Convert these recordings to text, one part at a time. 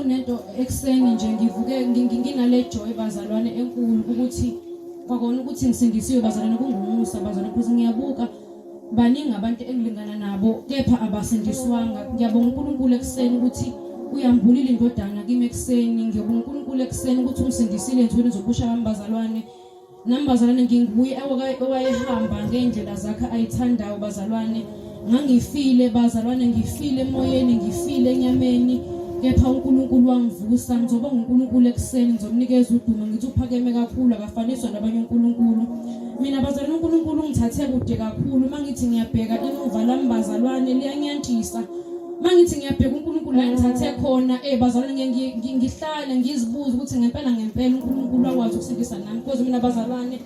Kunento ekseni nje ngivuke nginale joy bazalwane enkulu ukuthi kwakona ukuthi ngisindisiwe bazalwane kungumusa bazalwane ukuthi ngiyabuka baningi abantu engilingana nabo kepha abasindiswanga. Ngiyabonga uNkulunkulu ekseni ukuthi uyambulile indodana kimi ekseni. Ngiyabonga uNkulunkulu ekseni ukuthi umsindisile ezweni zobusha bami bazalwane. Nami bazalwane nginguye owayehamba ngendlela zakhe ayithandayo bazalwane. Ngangifile bazalwane, ngifile emoyeni, ngifile enyameni. Kepha uNkulunkulu wangivusa. Ngizobonga uNkulunkulu ekseni, ngizomnikeza udumo ngithi uphakeme kakhulu akafaniswa nabanye uNkulunkulu. Mina bazalwane uNkulunkulu ngithathe kude kakhulu. Mangithi ngiyabheka emuva lami bazalwane liyanyantisa. Mangithi ngiyabheka uNkulunkulu la ngithathe khona bazalwane ngihlala ngizibuza ukuthi ngempela uNkulunkulu wakwazi ukusindisa nami. Because mina bazalwane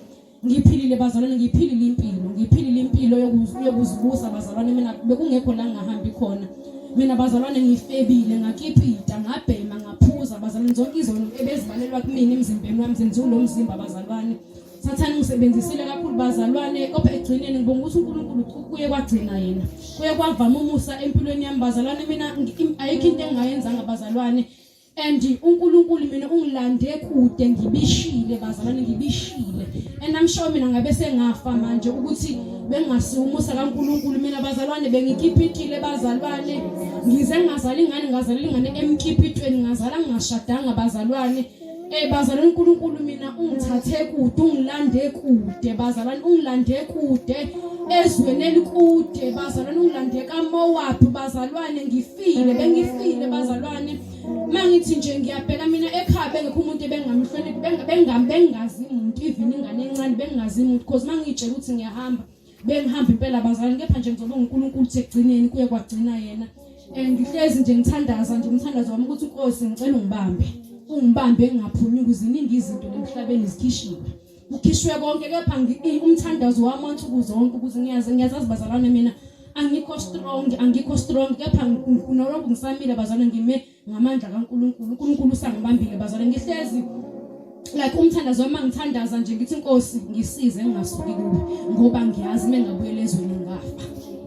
ngiphilile bazalwane, ngiphilile impilo yokuzibusa bazalwane. Mina bekungekho la ngahamba khona. Mina bazalwane ngifebile, ngakipita, ngabhema, ngaphuza bazalwane. Zonke izono ebezibalelwa kimi emzimbeni wami zenziwe lo mzimba bazalwane. Sathana ngisebenzisile kakhulu bazalwane, kodwa egcineni ngibonga ukuthi uNkulunkulu kuye kwagcina yena. Kuye kwavama umusa empilweni yami bazalwane. Mina ayikho into engayenzanga bazalwane. And uNkulunkulu mina ungilande kude ngibishile bazalwane, ngibishile. And I'm sure mina ngabe sengafa manje ukuthi bengasiwa umusa kaNkulunkulu. Mina bazalwane bengikipitile bazalwane. Ngize ngazala ingane, ngazalela ingane emkipitweni, ngazala ngingashadanga bazalwane. Bazalwane uNkulunkulu mina ungithathe kude, ungilande kude bazalwane, ungilande kude ezweni elikude bazalwane, ungilande kaMowabi bazalwane. Bengifile bazalwane. Mangithi nje ngiyabheka mina ekhaya bengekho umuntu ebengamhloniphi, bengazi umuntu even ingane encane bengazi umuntu. Because mangitshela ukuthi ngiyahamba bengihamba impela bazalwane. Kepha nje ngizobonga uNkulunkulu ukuthi ekugcineni kuye kwagcina yena. Ngihlezi nje ngithandaza nje umthandazo wami ukuthi uNkosi ngicela ungibambe engaphumi kuziningi izinto emhlabeni zikhishiwe. Ukhishwe konke kepha umthandazo wami onsuku zonke ukuthi ngiyazazi bazalwane mina angikho strong kepha nginolonke ngisamile bazalwane, ngime ngamandla kaNkulunkulu. uNkulunkulu usangibambile bazalwane. Ngihlezi like umthandazo wami ngithandaza nje ngithi Nkosi ngisize ngingasuki kuwe, ngoba ngiyazi mengabuyela ezweni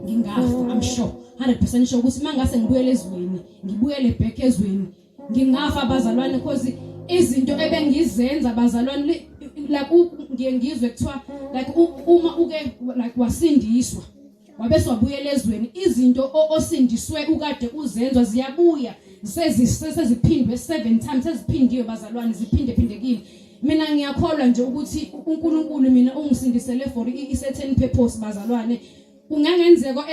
ngingafa. I'm sure 100% sure ukuthi mangase ngibuyele ezweni, ngibuyele back ezweni, ngingafa bazalwane. Because izinto ebengizenza bazalwane like ngizwe kuthiwa like uma uke like wasindiswa wabese wabuyela ezweni, izinto osindiswe ukade uzenza ziyabuya seziphindwe 7 times, seziphindiwe bazalwane, ziphindekile. Mina ngiyakholwa nje ukuthi uNkulunkulu mina ungisindisele for i-certain purpose bazalwane. Kungangenzeka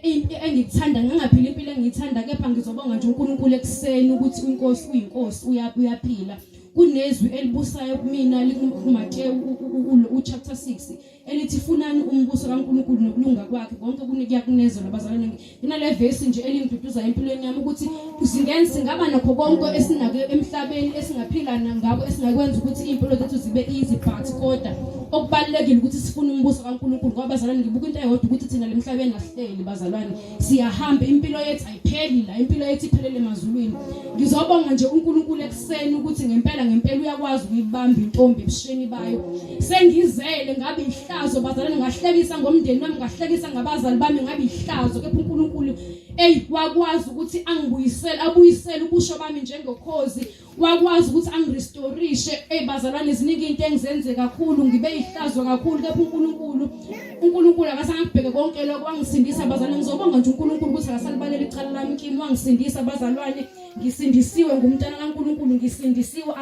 engikuthanda ngangaphila impilo engiyithanda, kepha ngizobonga nje uNkulunkulu ekseni ukuthi uNkosi uyinkosi, uyaphila. Kunezwi elibusayo kumina liKuMateyu chapter 6 elithi funani umbuso kaNkulunkulu nokulunga kwakhe, konke kuyakunezela bazalwane. Inale verse nje elingiduduza empilweni yami ukuthi singaba nakho konke esinake emhlabeni esingaphila ngako, esingakwenza ukuthi impilo zethu zibe easy, but kodwa okubalekile ukuthi sifune umbuso kaNkulunkulu. Ngoba bazalwane ngibuka into eyodwa ukuthi thina lemhlabeni asihleli bazalwane, siyahamba, impilo yethu ayipheli la, impilo yethu iphelele emazulwini. Ngizobonga nje uNkulunkulu ekseni ukuthi ngempela uyakwazi ukuyibamba intombi ebusheni bayo. Sengizele ngabe ihlazo bazalwane, ngahlekisa ngomndeni wami, ngahlekisa ngabazali bami, ngabe ihlazo. Kepha uNkulunkulu wakwazi ukuthi abuyisele ubusho bami njengokhozi, wakwazi ukuthi angirestorishe bazalwane. Ziningi into engizenze kakhulu, ngibe ihlazo kakhulu. Kepha uNkulunkulu akasangibheke konke lokho, wangisindisa bazalwane. Ngizobonga nje uNkulunkulu ukuthi akasalibalela icala lami kimi, wangisindisa bazalwane. Ngisindisiwe ngumntana kaNkulunkulu, ngisindisiwe,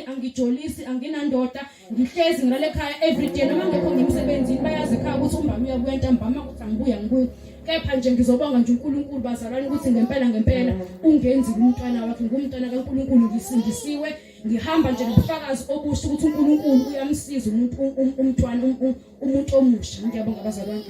angijolisi, anginandoda, ngihlezi ngilale ekhaya everyday. Noma ngekho ngimsebenzini bayazi ekhaya ukuthi umbani uyabuya ntambama, ukuthi angibuya. Kepha nje ngizobonga nje uNkulunkulu bazalwane ukuthi ngempela ungenzi umntwana wakhe, ngumntana kaNkulunkulu, ngisindisiwe. Ngihamba nje ngobufakazi obuhle ukuthi uNkulunkulu uyamsiza umuntu omusha. Ngiyabonga bazalwane.